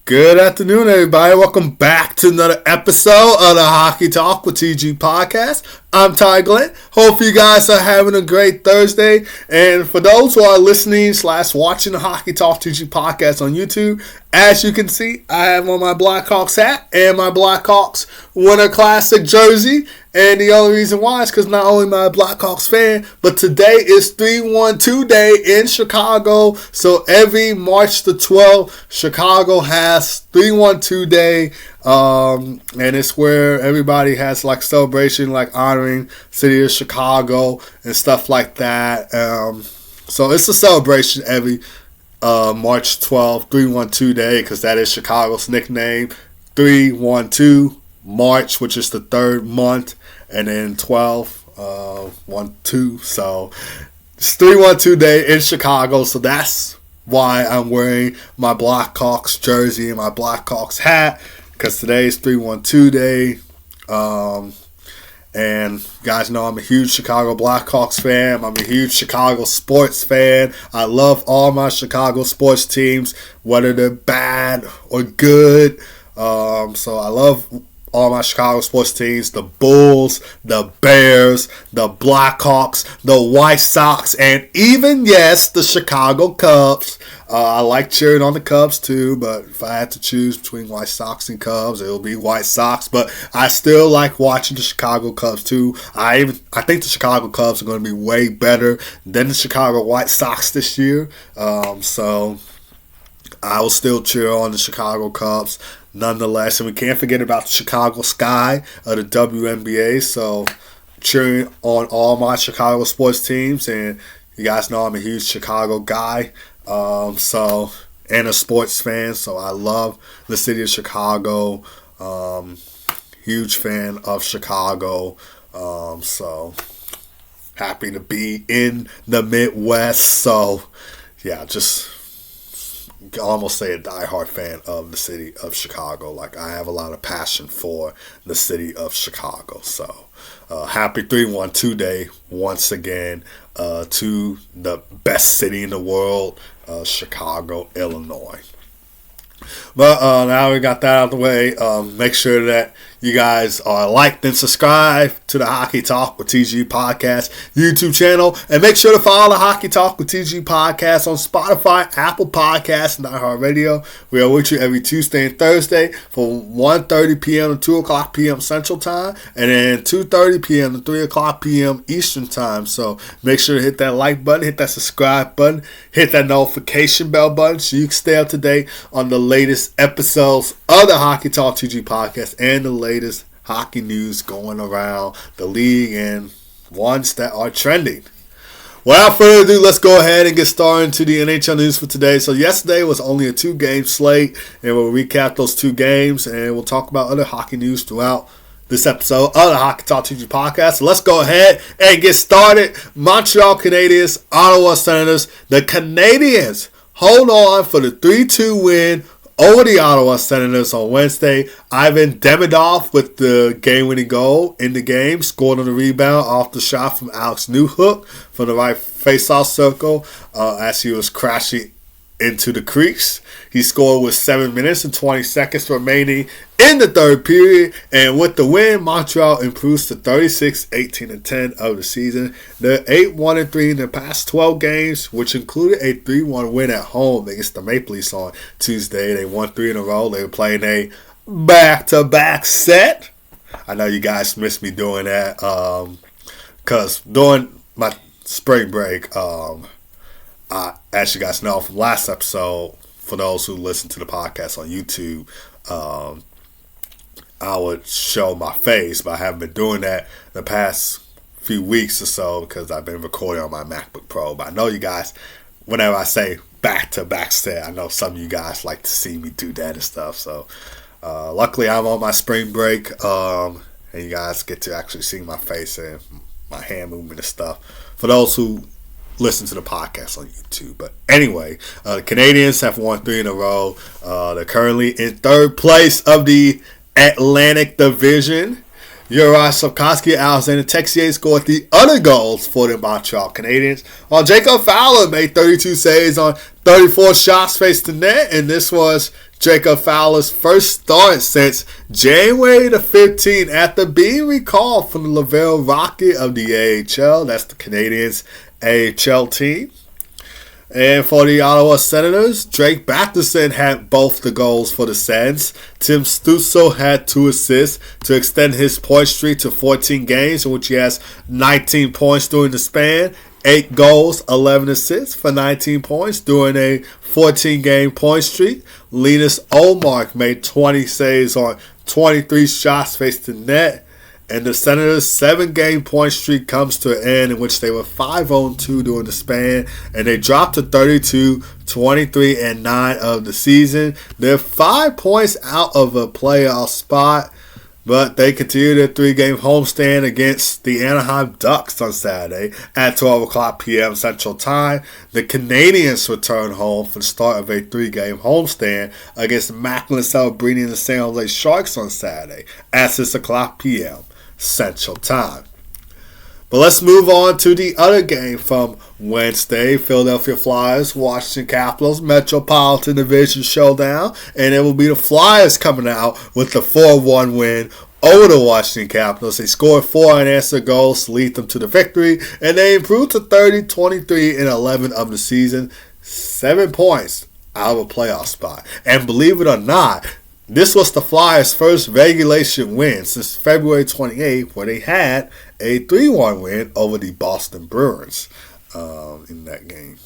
Good afternoon, everybody. Welcome back to another episode of the Hockey Talk with TG Podcast. I'm Ty Glenn. Hope you guys are having a great Thursday. And for those who are listening / watching the Hockey Talk TG Podcast on YouTube, as you can see, I have on my Blackhawks hat and my Blackhawks Winter Classic jersey. And the only reason why is because not only am I a Blackhawks fan, but today is 3-1-2 day in Chicago. So every March the 12th, Chicago has 3-1-2 day. And it's where everybody has like celebration, like honoring city of Chicago and stuff like that. So it's a celebration every March 12th, 3-1-2 day, because that is Chicago's nickname. 3-1-2 March, which is the third month, and then 12, 1-2. So it's 3-1-2 day in Chicago. So that's why I'm wearing my Blackhawks jersey and my Blackhawks hat, because today is 3-1-2 day. And you guys know I'm a huge Chicago Blackhawks fan. I'm a huge Chicago sports fan. I love all my Chicago sports teams, whether they're bad or good. So I love all my Chicago sports teams: the Bulls, the Bears, the Blackhawks, the White Sox, and even, yes, the Chicago Cubs. I like cheering on the Cubs too, but if I had to choose between White Sox and Cubs, it would be White Sox. But I still like watching the Chicago Cubs too. I think the Chicago Cubs are going to be way better than the Chicago White Sox this year. So I will still cheer on the Chicago Cubs nonetheless. And we can't forget about the Chicago Sky of the WNBA. So cheering on all my Chicago sports teams. And you guys know I'm a huge Chicago guy. And a sports fan. So I love the city of Chicago. Huge fan of Chicago. So happy to be in the Midwest. So yeah, just almost say a diehard fan of the city of Chicago. Like, I have a lot of passion for the city of Chicago. So happy 3-1-2 day once again to the best city in the world, Chicago, Illinois. But now we got that out of the way. Make sure that you guys are liked and subscribed to the Hockey Talk with TG Podcast YouTube channel. And make sure to follow the Hockey Talk with TG Podcast on Spotify, Apple Podcasts, and iHeartRadio. We are with you every Tuesday and Thursday from 1:30 p.m. to 2 o'clock p.m. Central Time. And then 2:30 p.m. to 3 o'clock p.m. Eastern Time. So make sure to hit that like button, hit that subscribe button, hit that notification bell button so you can stay up to date on the latest episodes of the Hockey Talk TG Podcast and the latest hockey news going around the league and ones that are trending. Without further ado, let's go ahead and get started into the NHL news for today. So yesterday was only a 2-game slate, and we'll recap those 2 games, and we'll talk about other hockey news throughout this episode of the Hockey Talk TG Podcast. So let's go ahead and get started. Montreal Canadiens, Ottawa Senators. The Canadiens hold on for the 3-2 win over the Ottawa Senators on Wednesday. Ivan Demidov with the game-winning goal in the game, scored on the rebound off the shot from Alex Newhook from the right face-off circle as he was crashing into the crease. He scored with 7 minutes and 20 seconds remaining in the third period, and with the win, Montreal improves to 36-18-10 of the season. They're 8-1-3 in their past 12 games, which included a 3-1 win at home against the Maple Leafs on Tuesday. They won 3 in a row. They were playing a back-to-back set. I know you guys miss me doing that because during my spring break, as you guys know from last episode, for those who listen to the podcast on YouTube, I would show my face, but I haven't been doing that the past few weeks or so because I've been recording on my MacBook Pro. But I know you guys, whenever I say back-to-back set, I know some of you guys like to see me do that and stuff. So luckily I'm on my spring break, and you guys get to actually see my face and my hand movement and stuff. For those who listen to the podcast on YouTube. But anyway, the Canadiens have won 3 in a row. They're currently in third place of the Atlantic Division. Uri Slafkovsky and Alexander Texier scored the other goals for the Montreal Canadiens, while Jacob Fowler made 32 saves on 34 shots faced the net, and this was Jacob Fowler's first start since January the 15th after being recalled from the Lavelle Rocket of the AHL. That's the Canadiens AHL team. And for the Ottawa Senators, Drake Batherson had both the goals for the Sens. Tim Stützle had 2 assists to extend his point streak to 14 games, in which he has 19 points during the span. 8 goals, 11 assists for 19 points during a 14-game point streak. Linus Ullmark made 20 saves on 23 shots faced the net. And the Senators' 7-game point streak comes to an end, in which they were 5-2 during the span, and they dropped to 32, 23, and 9 of the season. They're 5 points out of a playoff spot, but they continue their 3-game homestand against the Anaheim Ducks on Saturday at 12 o'clock p.m. Central Time. The Canadiens return home for the start of a 3-game homestand against Macklin Celebrini and the San Jose Sharks on Saturday at 6 o'clock p.m. Central Time. But let's move on to the other game from Wednesday. Philadelphia Flyers, Washington Capitals, Metropolitan Division showdown. And it will be the Flyers coming out with the 4-1 win over the Washington Capitals. They scored 4 unanswered goals to lead them to the victory. And they improved to 30, 23, and 11 of the season. 7 points out of a playoff spot. And believe it or not, this was the Flyers' first regulation win since February 28th, where they had a 3-1 win over the Boston Bruins in that game.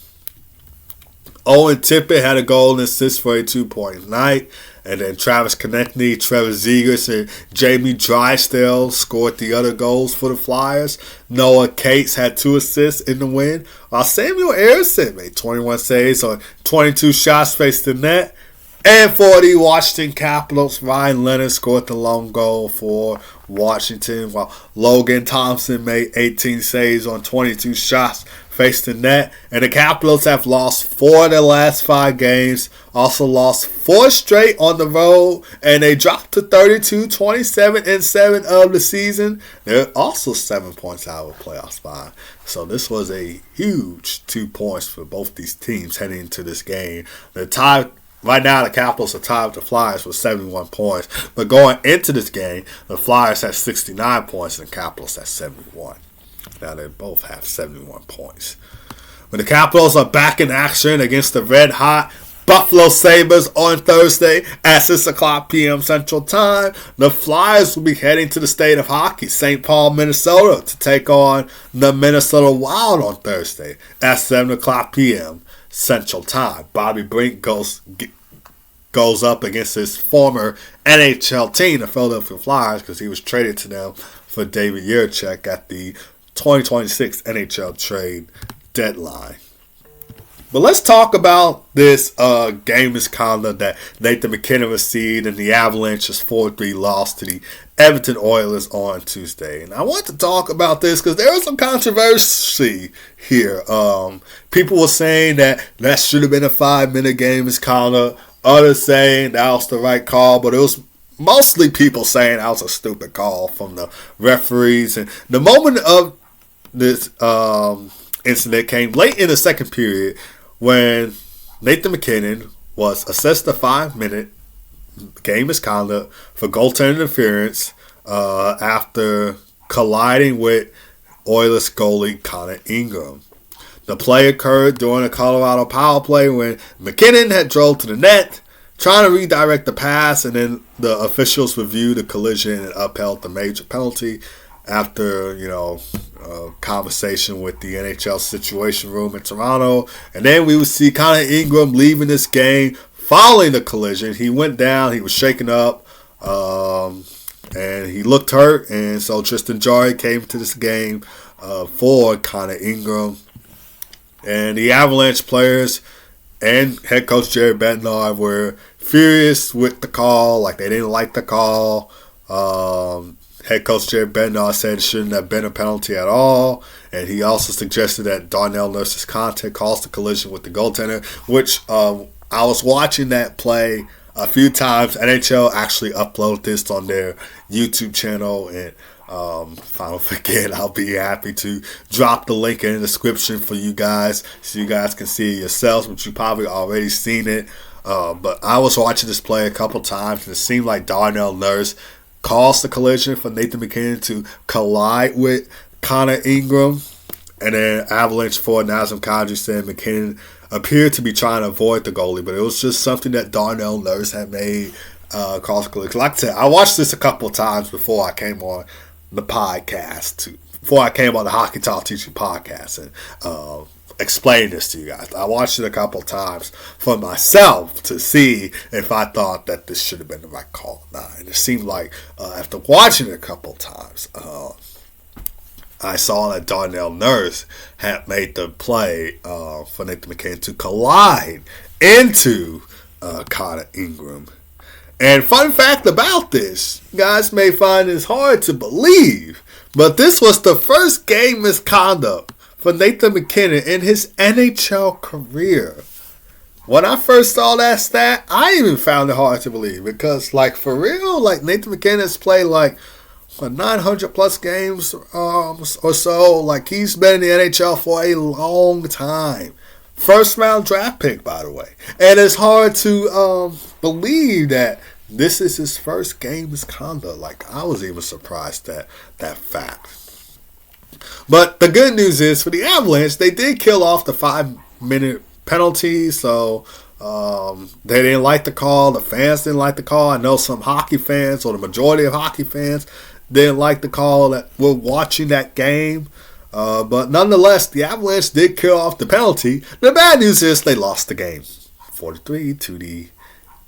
Owen Tippett had a goal and assist for a 2-point night. And then Travis Konechny, Trevor Zegras, and Jamie Drysdale scored the other goals for the Flyers. Noah Cates had 2 assists in the win, while Samuel Ersson made 21 saves on 22 shots faced the net. And for the Washington Capitals, Ryan Leonard scored the lone goal for Washington, while Logan Thompson made 18 saves on 22 shots faced the net. And the Capitals have lost 4 of their last 5 games, also lost 4 straight on the road, and they dropped to 32, 27, and 7 of the season. They're also 7 points out of a playoff spot. So this was a huge 2 points for both these teams heading into this game. The tie. Right now, the Capitals are tied with the Flyers with 71 points. But going into this game, the Flyers have 69 points and the Capitals have 71. Now, they both have 71 points. When the Capitals are back in action against the red-hot Buffalo Sabres on Thursday at 6 o'clock p.m. Central Time, the Flyers will be heading to the state of hockey, St. Paul, Minnesota, to take on the Minnesota Wild on Thursday at 7 o'clock p.m. Central Time. Bobby Brink goes up against his former NHL team, the Philadelphia Flyers, because he was traded to them for David Jiricek at the 2026 NHL trade deadline. But let's talk about this game misconduct that Nathan MacKinnon received in the Avalanche's 4-3 loss to the Edmonton Oilers on Tuesday. And I want to talk about this because there was some controversy here. People were saying that should have been a 5-minute game misconduct. Others saying that was the right call, but it was mostly people saying that was a stupid call from the referees. And the moment of this incident came late in the second period, when Nathan MacKinnon was assessed a 5-minute game misconduct for goaltender interference after colliding with Oilers goalie Connor Ingram. The play occurred during a Colorado power play when MacKinnon had drove to the net, trying to redirect the pass, and then the officials reviewed the collision and upheld the major penalty. After, a conversation with the NHL Situation Room in Toronto. And then we would see Connor Ingram leaving this game following the collision. He went down, he was shaken up, and he looked hurt. And so Tristan Jarry came to this game for Connor Ingram. And the Avalanche players and head coach Jerry Bednar were furious with the call, like they didn't like the call. Head coach Jerry Bednar said it shouldn't have been a penalty at all. And he also suggested that Darnell Nurse's contact caused the collision with the goaltender, which I was watching that play a few times. NHL actually uploaded this on their YouTube channel, and If I don't forget, I'll be happy to drop the link in the description for you guys so you guys can see it yourselves, but you probably already seen it. But I was watching this play a couple times, and it seemed like Darnell Nurse caused the collision for Nathan MacKinnon to collide with Connor Ingram. And then Avalanche forward Nazem Kadri said MacKinnon appeared to be trying to avoid the goalie, but it was just something that Darnell Nurse had made cause the collision. Like I said, I watched this a couple of times before I came on the podcast, before I came on the Hockey Talk Teaching podcast and explain this to you guys. I watched it a couple of times for myself to see if I thought that this should have been the right call or not. And it seemed like after watching it a couple of times, I saw that Darnell Nurse had made the play for Nathan MacKinnon to collide into Connor Ingram. And fun fact about this, you guys may find this hard to believe, but this was the first game misconduct for Nathan MacKinnon in his NHL career. When I first saw that stat, I even found it hard to believe because, like, for real, like, Nathan MacKinnon has played, like, 900 plus games or so. Like, he's been in the NHL for a long time. First round draft pick, by the way. And it's hard to believe that this is his first game misconduct. Like, I was even surprised at that fact. But the good news is for the Avalanche, they did kill off the 5-minute penalty. So they didn't like the call. The fans didn't like the call. I know some hockey fans, or the majority of hockey fans, didn't like the call that were watching that game. But nonetheless, the Avalanche did kill off the penalty. The bad news is they lost the game 4-3 to the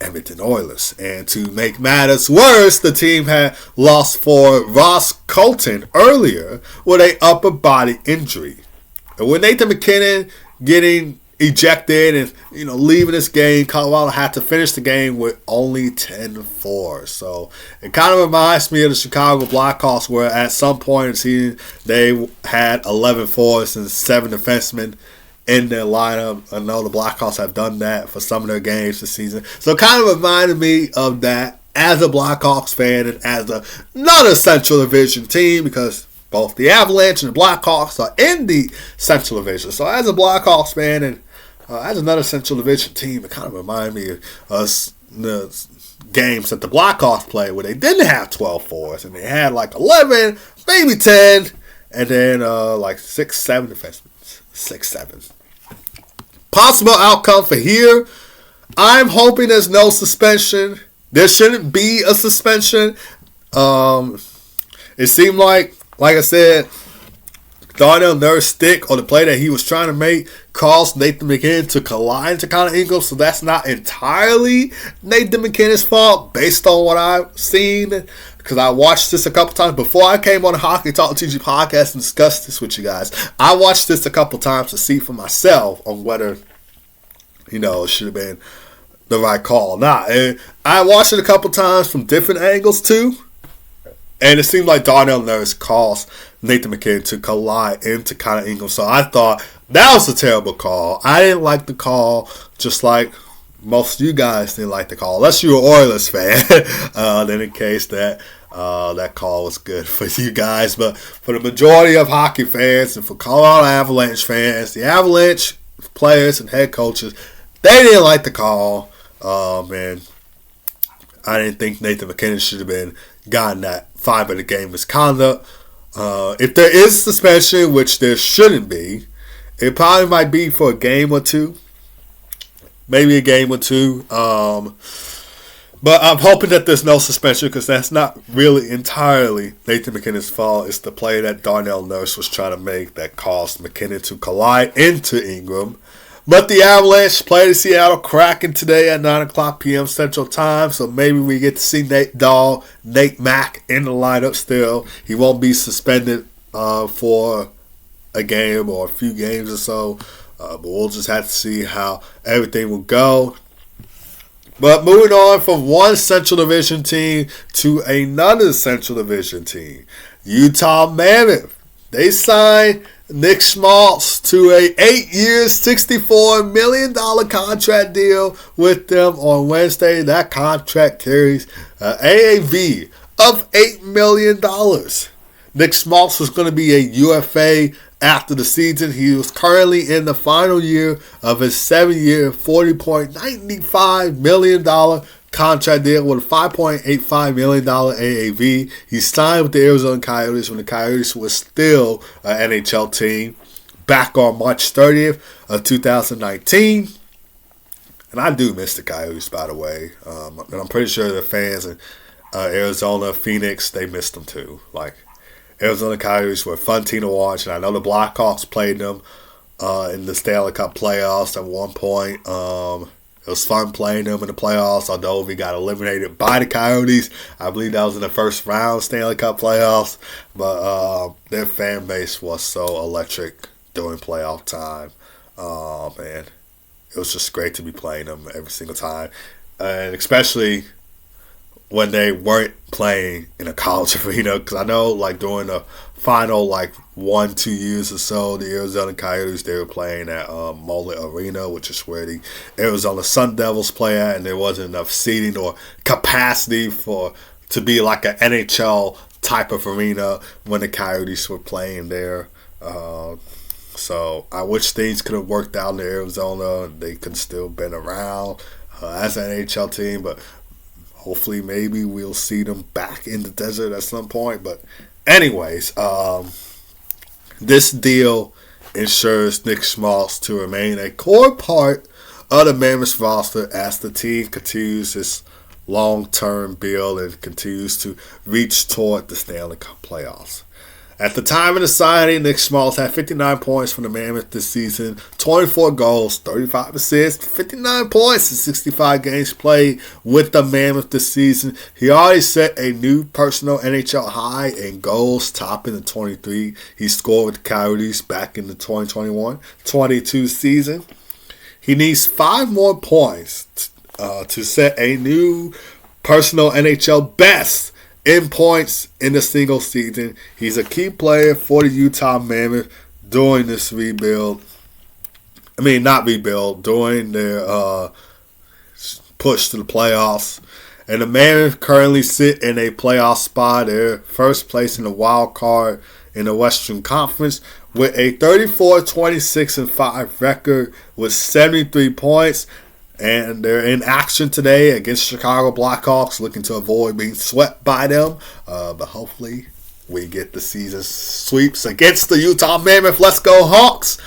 Edmonton Oilers. And to make matters worse, the team had lost for Ross Colton earlier with an upper body injury. And with Nathan MacKinnon getting ejected and leaving this game, Colorado had to finish the game with only 10-4. So it kind of reminds me of the Chicago Blackhawks, where at some point in the season they had 11 forwards and 7 defensemen in their lineup. I know the Blackhawks have done that for some of their games this season. So it kind of reminded me of that as a Blackhawks fan and as another Central Division team, because both the Avalanche and the Blackhawks are in the Central Division. So as a Blackhawks fan and as another Central Division team, it kind of reminded me of the games that the Blackhawks played where they didn't have 12 forwards and they had like 11, maybe 10, and then like 6, 7 defensemen. 6, 7. Possible outcome for here. I'm hoping there's no suspension. There shouldn't be a suspension. It seemed like I said, Darnell Nurse stick or the play that he was trying to make caused Nathan MacKinnon to collide into Connor Ingram. So that's not entirely Nathan MacKinnon's fault based on what I've seen, because I watched this a couple times before I came on the Hockey Talk TG podcast and discussed this with you guys. I watched this a couple times to see for myself on whether it should have been the right call or not. And I watched it a couple times from different angles too. And it seemed like Darnell Nurse caused Nathan MacKinnon to collide into Connor Ingram. So I thought that was a terrible call. I didn't like the call, just like most of you guys didn't like the call. Unless you're an Oilers fan, then in case that that call was good for you guys. But for the majority of hockey fans and for Colorado Avalanche fans, the Avalanche players and head coaches, they didn't like the call. And I didn't think Nathan MacKinnon should have been gotten that 5-minute game misconduct. If there is suspension, which there shouldn't be, it probably might be for a game or two. Maybe a game or two. But I'm hoping that there's no suspension, because that's not really entirely Nathan MacKinnon's fault. It's the play that Darnell Nurse was trying to make that caused MacKinnon to collide into Ingram. But the Avalanche play the Seattle Kraken today at 9 o'clock p.m. Central Time, so maybe we get to see Nate Mack in the lineup still. He won't be suspended for a game or a few games or so, but we'll just have to see how everything will go. But moving on from one Central Division team to another Central Division team, Utah Mammoth. They signed Nick Schmaltz to a 8-year, $64 million contract deal with them on Wednesday. That contract carries an AAV of $8 million. Nick Schmaltz was going to be a UFA after the season. He was currently in the final year of his 7-year, $40.95 million contract deal with a $5.85 million AAV. He signed with the Arizona Coyotes when the Coyotes was still an NHL team back on March 30th of 2019. And I do miss the Coyotes, by the way. And I'm pretty sure the fans in Arizona, Phoenix, they missed them too. Like, Arizona Coyotes were a fun team to watch, and I know the Blackhawks played them in the Stanley Cup playoffs at one point. It was fun playing them in the playoffs, although we got eliminated by the Coyotes. I believe that was in the first round Stanley Cup playoffs. But their fan base was so electric during playoff time. Man, it was just great to be playing them every single time. And especially when they weren't playing in a college arena. Because I know, like, during the final, 1-2 years or so, the Arizona Coyotes, they were playing at Mullet Arena, which is where the Arizona Sun Devils play at, and there wasn't enough seating or capacity to be like an NHL type of arena when the Coyotes were playing there. So I wish things could have worked out in Arizona. They could still been around as an NHL team, but hopefully maybe we'll see them back in the desert at some point. But anyways, this deal ensures Nick Schmaltz to remain a core part of the Mammoth roster as the team continues its long-term build and continues to reach toward the Stanley Cup playoffs. At the time of the signing, Nick Schmaltz had 59 points for the Mammoth this season, 24 goals, 35 assists, 59 points in 65 games played with the Mammoth this season. He already set a new personal NHL high in goals, topping the 23 he scored with the Coyotes back in the 2021-22 season. He needs 5 more points to set a new personal NHL best in points in the single season. He's a key player for the Utah Mammoth during this rebuild. I mean, not rebuild, during their push to the playoffs. And the Mammoth currently sit in a playoff spot. They're first place in the wild card in the Western Conference with a 34-26-5 record with 73 points. And they're in action today against Chicago Blackhawks, looking to avoid being swept by them. But hopefully we get the season sweeps against the Utah Mammoth. Let's go Hawks!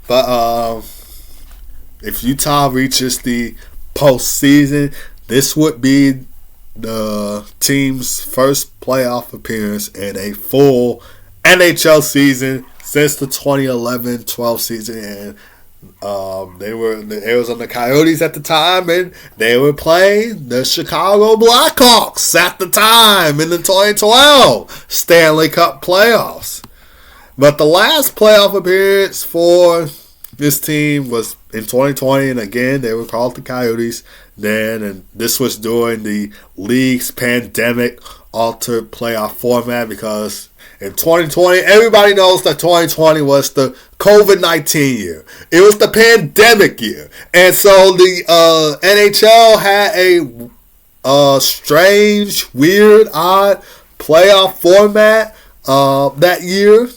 But if Utah reaches the postseason, this would be the team's first playoff appearance in a full NHL season since the 2011-12 season. And they were the Arizona Coyotes at the time, and they were playing the Chicago Blackhawks at the time in the 2012 Stanley Cup playoffs. But the last playoff appearance for this team was in 2020, and again, they were called the Coyotes then, and this was during the league's pandemic altered playoff format because in 2020, everybody knows that 2020 was the COVID-19 year. It was the pandemic year. And so the NHL had a strange, weird, odd playoff format that year.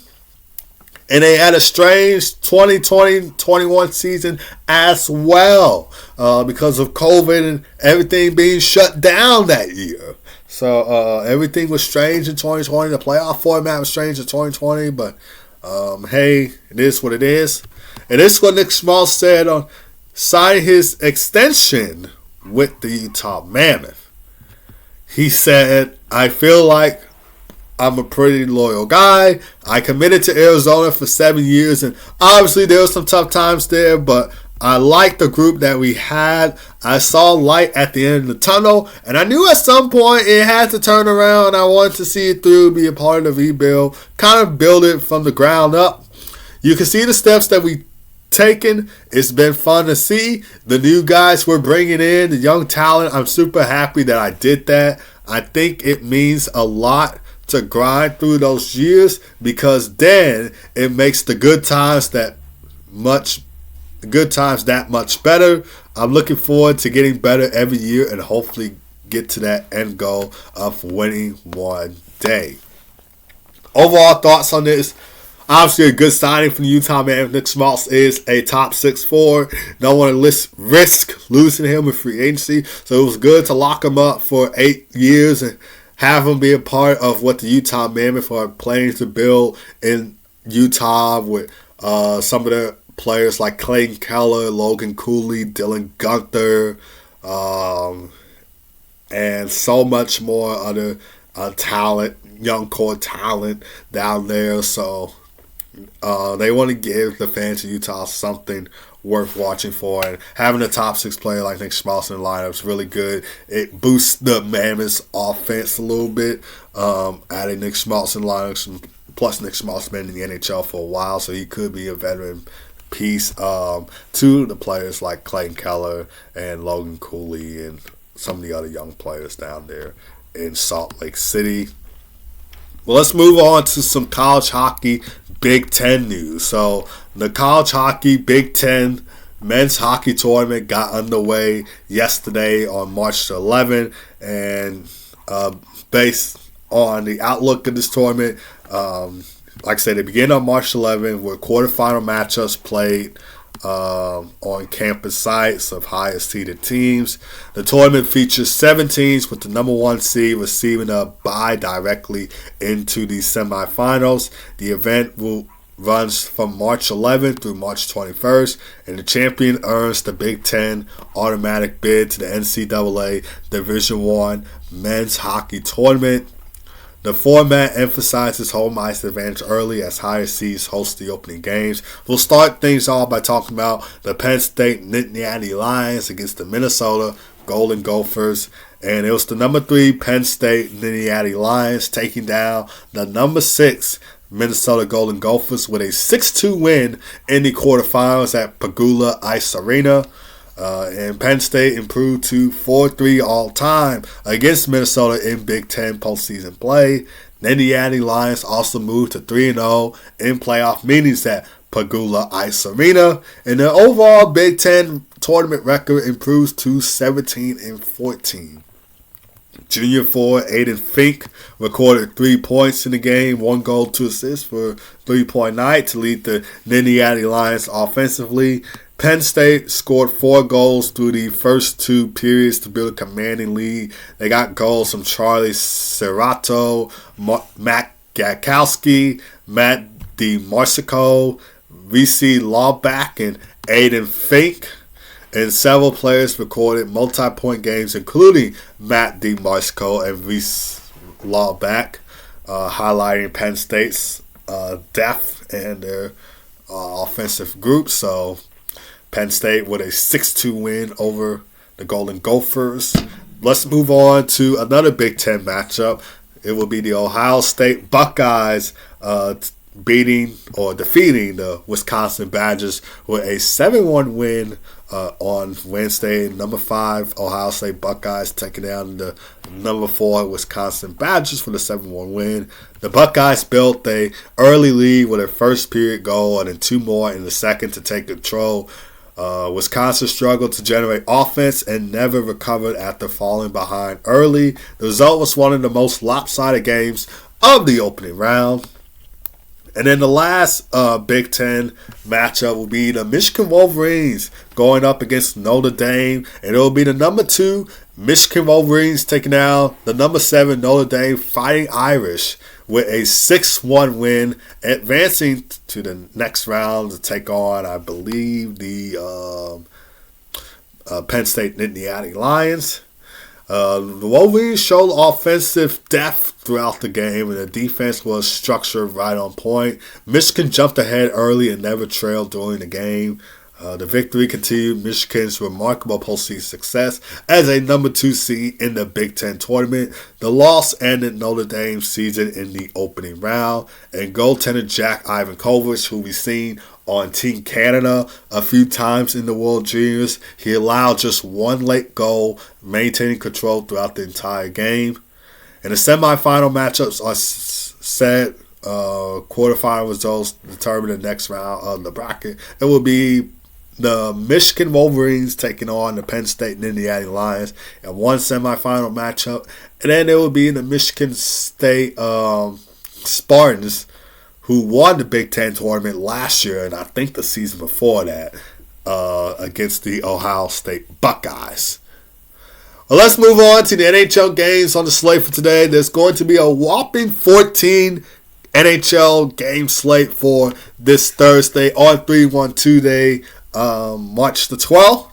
And they had a strange 2020-21 season as well because of COVID and everything being shut down that year. So everything was strange in 2020. The playoff format was strange in 2020. But hey, it is what it is. And this is what Nick Schmaltz said on signing his extension with the Utah Mammoth. He said, "I feel like I'm a pretty loyal guy. I committed to Arizona for 7 years, and obviously there were some tough times there, but I liked the group that we had. I saw light at the end of the tunnel, and I knew at some point it had to turn around. I wanted to see it through, be a part of the rebuild, kind of build it from the ground up. You can see the steps that we've taken. It's been fun to see the new guys we're bringing in, the young talent. I'm super happy that I did that. I think it means a lot to grind through those years because then it makes the good times that much better. I'm looking forward to getting better every year and hopefully get to that end goal of winning one day." Overall thoughts on this. Obviously, a good signing from the Utah Mammoth. Nick Schmaltz is a top 6 forward. Don't want to risk losing him in free agency. So it was good to lock him up for 8 years and have him be a part of what the Utah Mammoth are planning to build in Utah with some of the players like Clayton Keller, Logan Cooley, Dylan Gunther, and so much more other talent, young core talent down there. So they want to give the fans of Utah something worth watching for, and having a top 6 player like Nick Schmaltz in the lineup is really good. It boosts the Mammoth's offense a little bit, adding Nick Schmaltz in the lineup. Plus, Nick Schmaltz has been in the NHL for a while, so he could be a veteran piece to the players like Clayton Keller and Logan Cooley and some of the other young players down there in Salt Lake City. Well, let's move on to some college hockey Big Ten news. So the college hockey Big Ten men's hockey tournament got underway yesterday on March 11th, and based on the outlook of this tournament, like I said, it began on March 11th with quarterfinal matchups played on campus sites of highest seeded teams. The tournament features 7 teams, with the number 1 seed receiving a bye directly into the semifinals. The event runs from March 11th through March 21st, and the champion earns the Big Ten automatic bid to the NCAA Division I men's hockey tournament. The format emphasizes home ice advantage early as higher seeds host the opening games. We'll start things off by talking about the Penn State Nittany Lions against the Minnesota Golden Gophers. And it was the number 3 Penn State Nittany Lions taking down the number 6 Minnesota Golden Gophers with a 6-2 win in the quarterfinals at Pagula Ice Arena. And Penn State improved to 4-3 all-time against Minnesota in Big Ten postseason play. Nittany Lions also moved to 3-0 in playoff meetings at Pagula Ice Arena. And their overall Big Ten tournament record improves to 17-14. Junior forward Aiden Fink recorded 3 points in the game, 1 goal, 2 assists for 3-point night to lead the Nittany Lions offensively. Penn State scored 4 goals through the first 2 periods to build a commanding lead. They got goals from Charlie Serrato, Matt Gakowski, Matt DiMarcico, VC Lawback, and Aiden Fink. And several players recorded multi-point games, including Matt DiMarcico and VC Lawback, highlighting Penn State's depth and their offensive group. So Penn State with a 6-2 win over the Golden Gophers. Let's move on to another Big Ten matchup. It will be the Ohio State Buckeyes defeating the Wisconsin Badgers with a 7-1 win on Wednesday. Number 5 Ohio State Buckeyes taking down the number 4 Wisconsin Badgers for the 7-1 win. The Buckeyes built a early lead with a first period goal and then 2 more in the second to take control. Wisconsin struggled to generate offense and never recovered after falling behind early. The result was one of the most lopsided games of the opening round. And then the last Big Ten matchup will be the Michigan Wolverines going up against Notre Dame. And it will be the number 2 Michigan Wolverines taking down the number 7 Notre Dame Fighting Irish with a 6-1 win, advancing to the next round to take on, I believe, the Penn State Nittany Lions. The Wolverines showed offensive depth throughout the game, and the defense was structured right on point. Michigan jumped ahead early and never trailed during the game. The victory continued Michigan's remarkable postseason success as a number 2 seed in the Big Ten tournament. The loss ended Notre Dame's season in the opening round, and goaltender Jack Ivankovich, who we've seen on Team Canada a few times in the World Juniors, he allowed just 1 late goal, maintaining control throughout the entire game. And the semifinal matchups are set. Quarterfinal results determine the next round of the bracket. It will be the Michigan Wolverines taking on the Penn State Nittany Lions in one semifinal matchup, and then it will be the Michigan State Spartans, who won the Big Ten tournament last year and I think the season before that against the Ohio State Buckeyes. Well, let's move on to the NHL games on the slate for today. There's going to be a whopping 14 NHL game slate for this Thursday on 3-1-2 day, March the 12th.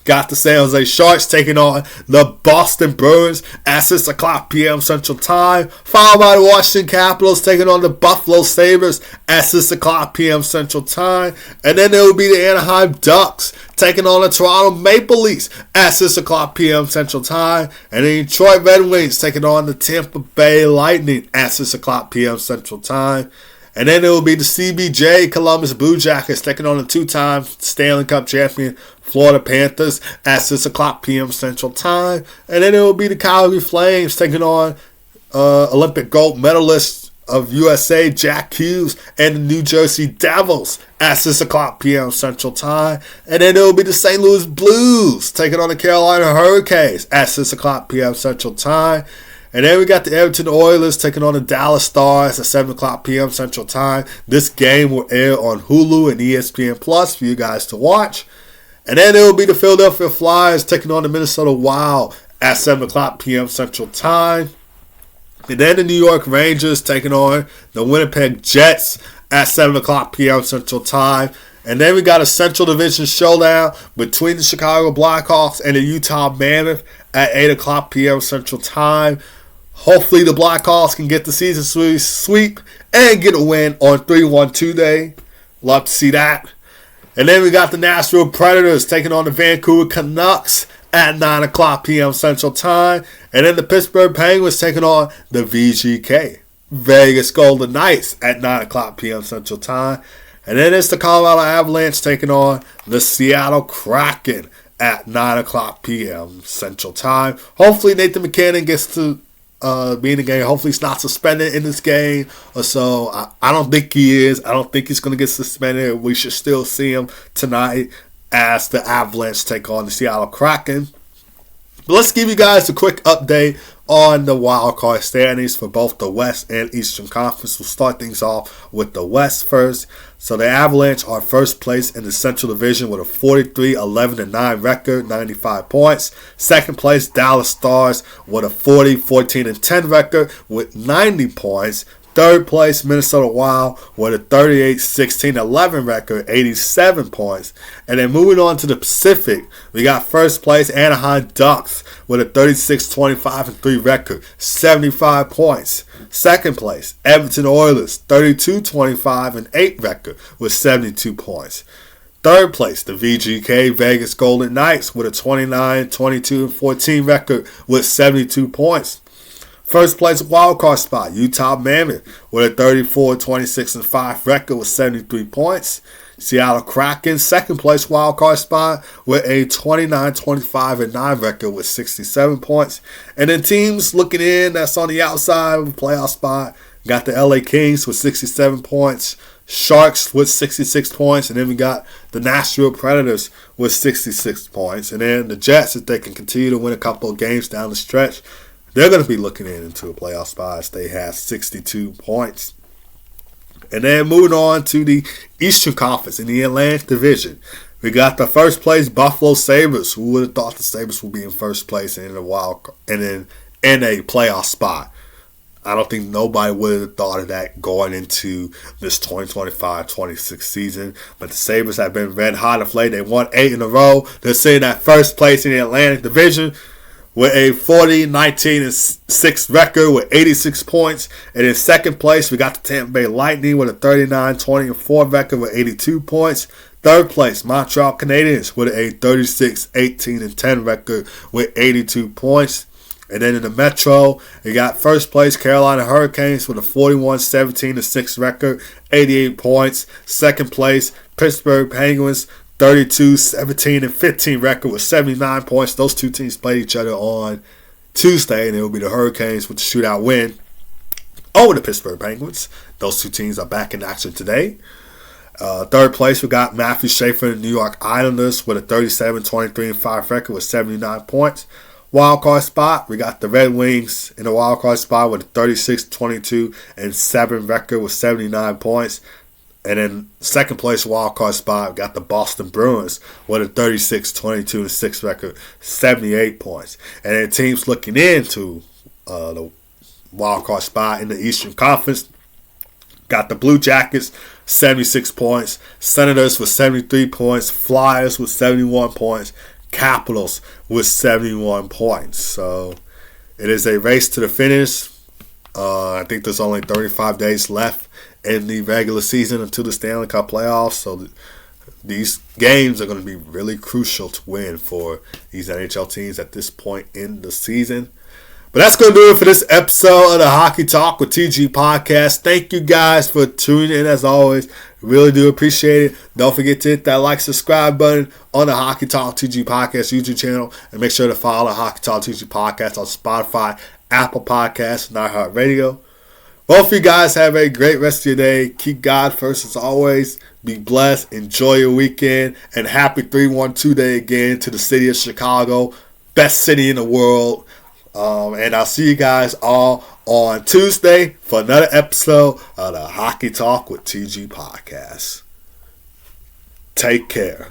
Got the San Jose Sharks taking on the Boston Bruins at 6 o'clock p.m. Central Time, followed by the Washington Capitals taking on the Buffalo Sabres at 6 o'clock p.m. Central Time. And then there will be the Anaheim Ducks taking on the Toronto Maple Leafs at 6 o'clock p.m. Central Time. And the Detroit Red Wings taking on the Tampa Bay Lightning at 6 o'clock p.m. Central Time. And then it will be the CBJ Columbus Blue Jackets taking on the two-time Stanley Cup champion Florida Panthers at 6 o'clock p.m. Central Time. And then it will be the Calgary Flames taking on Olympic gold medalist of USA Jack Hughes and the New Jersey Devils at 6 o'clock p.m. Central Time. And then it will be the St. Louis Blues taking on the Carolina Hurricanes at 6 o'clock p.m. Central Time. And then we got the Edmonton Oilers taking on the Dallas Stars at 7 o'clock p.m. Central Time. This game will air on Hulu and ESPN Plus for you guys to watch. And then it will be the Philadelphia Flyers taking on the Minnesota Wild at 7 o'clock p.m. Central Time. And then the New York Rangers taking on the Winnipeg Jets at 7 o'clock p.m. Central Time. And then we got a Central Division showdown between the Chicago Blackhawks and the Utah Mammoth at 8 o'clock p.m. Central Time. Hopefully the Blackhawks can get the season sweep and get a win on 3-1-2 day. Love to see that. And then we got the Nashville Predators taking on the Vancouver Canucks at 9 o'clock p.m. Central Time. And then the Pittsburgh Penguins taking on the VGK Vegas Golden Knights at 9 o'clock p.m. Central Time. And then it's the Colorado Avalanche taking on the Seattle Kraken at 9 o'clock p.m. Central Time. Hopefully Nathan MacKinnon gets to be in the game. Hopefully he's not suspended in this game or so. I don't think he is. I don't think he's going to get suspended. We should still see him tonight as the Avalanche take on the Seattle Kraken. But let's give you guys a quick update on the wildcard standings for both the West and Eastern Conference. We'll start things off with the West first. So the Avalanche are first place in the Central Division with a 43-11-9 record, 95 points. Second place, Dallas Stars with a 40-14-10 record with 90 points. Third place, Minnesota Wild with a 38-16-11 record, 87 points. And then moving on to the Pacific, we got first place, Anaheim Ducks with a 36-25-3 record, 75 points. Second place, Edmonton Oilers, 32-25-8 record with 72 points. Third place, the VGK Vegas Golden Knights with a 29-22-14 record with 72 points. First place wildcard spot, Utah Mammoth with a 34-26-5 record with 73 points. Seattle Kraken, second place wildcard spot with a 29-25-9 record with 67 points. And then teams looking in that's on the outside of the playoff spot, got the LA Kings with 67 points, Sharks with 66 points, and then we got the Nashville Predators with 66 points. And then the Jets, if they can continue to win a couple of games down the stretch, they're going to be looking into a playoff spot. They have 62 points. And then moving on to the Eastern Conference in the Atlantic Division. We got the first place Buffalo Sabres. Who would have thought the Sabres would be in first place and in a playoff spot? I don't think nobody would have thought of that going into this 2025-26 season. But the Sabres have been red hot of late. They won 8 in a row. They're sitting at first place in the Atlantic Division with a 40-19-6 record with 86 points. And in second place, we got the Tampa Bay Lightning with a 39-20-4 record with 82 points. Third place, Montreal Canadiens with a 36-18-10 record with 82 points. And then in the Metro, you got first place Carolina Hurricanes with a 41-17-6 record, 88 points. Second place, Pittsburgh Penguins, 32-17-15 record with 79 points. Those two teams played each other on Tuesday, and it will be the Hurricanes with the shootout win over the Pittsburgh Penguins. Those two teams are back in action today. Third place, we got Matthew Schaefer and the New York Islanders with a 37-23-5 record with 79 points. wild card spot, we got the Red Wings in the wild card spot with a 36-22-7 record with 79 points. And then second place wild card spot, we got the Boston Bruins with a 36-22-6 record, 78 points. And then teams looking into the wild card spot in the Eastern Conference, got the Blue Jackets, 76 points, Senators with 73 points, Flyers with 71 points, Capitals with 71 points. So it is a race to the finish. I think there's only 35 days left in the regular season until the Stanley Cup playoffs. So these games are going to be really crucial to win for these NHL teams at this point in the season. But that's going to do it for this episode of the Hockey Talk with TG Podcast. Thank you guys for tuning in as always. Really do appreciate it. Don't forget to hit that like, subscribe button on the Hockey Talk TG Podcast YouTube channel. And make sure to follow the Hockey Talk TG Podcast on Spotify, Apple Podcasts, and iHeartRadio. Both of you guys have a great rest of your day. Keep God first as always. Be blessed. Enjoy your weekend. And happy 3-1-2 day again to the city of Chicago. Best city in the world. And I'll see you guys all on Tuesday for another episode of the Hockey Talk with TG Podcast. Take care.